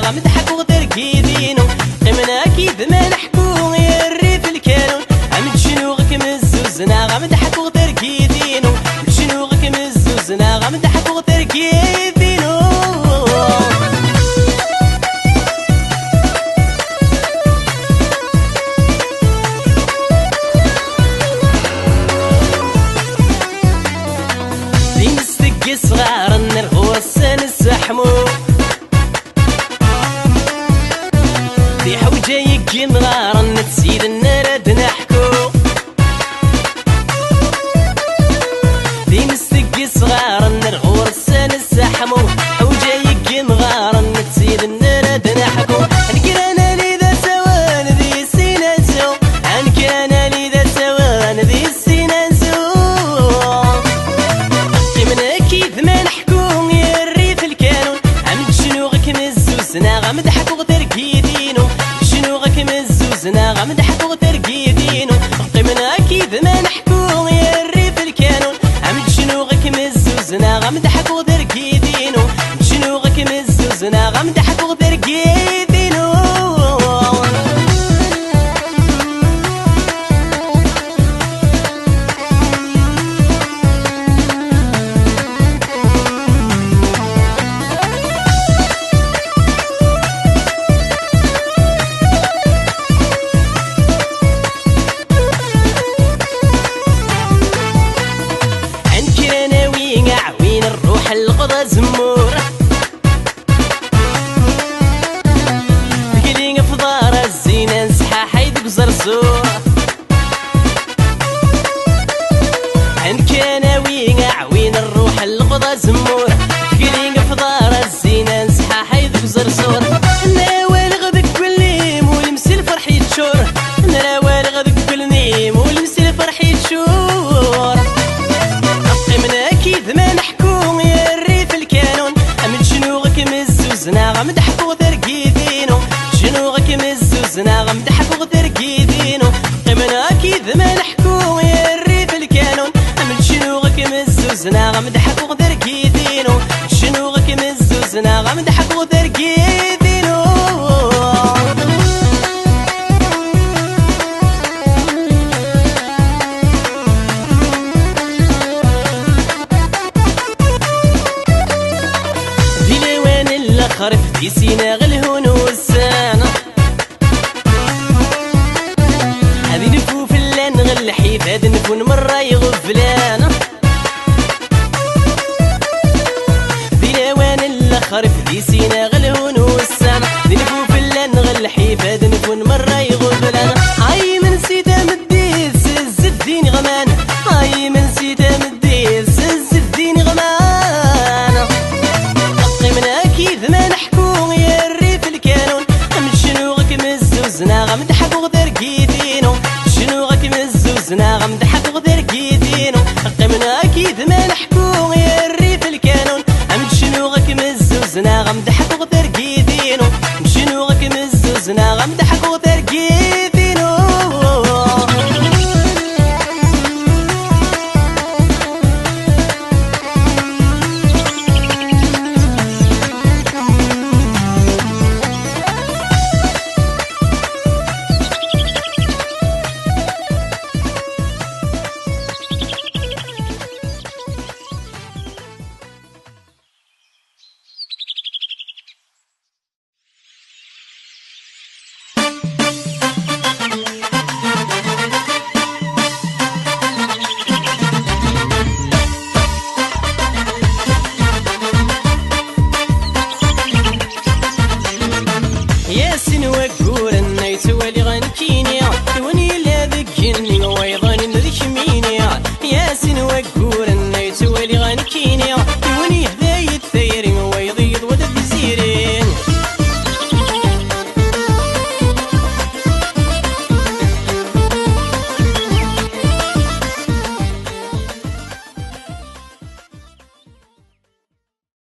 غمضحك وتركيدينو قمنا كيف ما نحكو يا الريف الكانون عمد شنوغك مزوزنا غمضحك وتركيدينو شنوغك مزوزنا غمضحك وتركيدينو دين السقي صغار النرغو السن السحمو دي حوجة يجي مغار نتسيد النرد نحكو دين السقي صغار النرغو السن السحمو حوجة يجي مغار نتسيد النرد نحكو انكرانا لي ذا سوان ذي السينازو انكرانا لي ذا سوان ذي السينازو غمضحك وتركيدينو شنوغك مزوزنا غمضحك وتركيدينو قمنا اكيد ما نحكو يا الريف الكانون عمد شنوغك مزوزنا غمضحك وتركيدينو شنوغك مزوزنا غمضحك وتركيدينو القضا زمور تقلين في دار الزينة نسحا حيد بزرزور عن كناوي عوين الروح القضا زمور تقلين في دار الزينة نسحا حيد بزرزور نراوال غدك كل نيم ولمسي الفرح يتشور نراوال غدك كل نيم ولمسي الفرح يتشور قمنا اكيد ما نحكو مزوزنا غمضحك وتركيدينو شنوغك مزوزنا غمضحك وتركيدينو قمنا اكيد ما نحكو يا الريف الكانون عمل شنوغك مزوزنا غمضحك وتركيدينو شنوغك مزوزنا غمضحك وتركيدينو خرف في سينا غلهون والسانة هذي نفوف اللان غل حيفاد نكون مرة يغفلانة ذي لوان اللي خرف في سينا غلهون والسانة ذي نفوف اللان غل حيفاد نكون مرة يغفلانة هاي من سيدا مديد سز الدين غمانة هاي من سيدا مديد سز الدين غمانة قمنا اكيد ما نحكو يا الريف الكانون عمل شنوغك مزوزنا غمضحك وتركيدينو شنوغك مزوزنا غمضحك وتركيدينو قمنا اكيد ما نحكو يا الريف الكانون عمل شنوغك مزوزنا غمضحك وتركيدينو شنوغك مزوزنا غمضحك وتركيدينو ياسين وقول النيت ولي غنكيني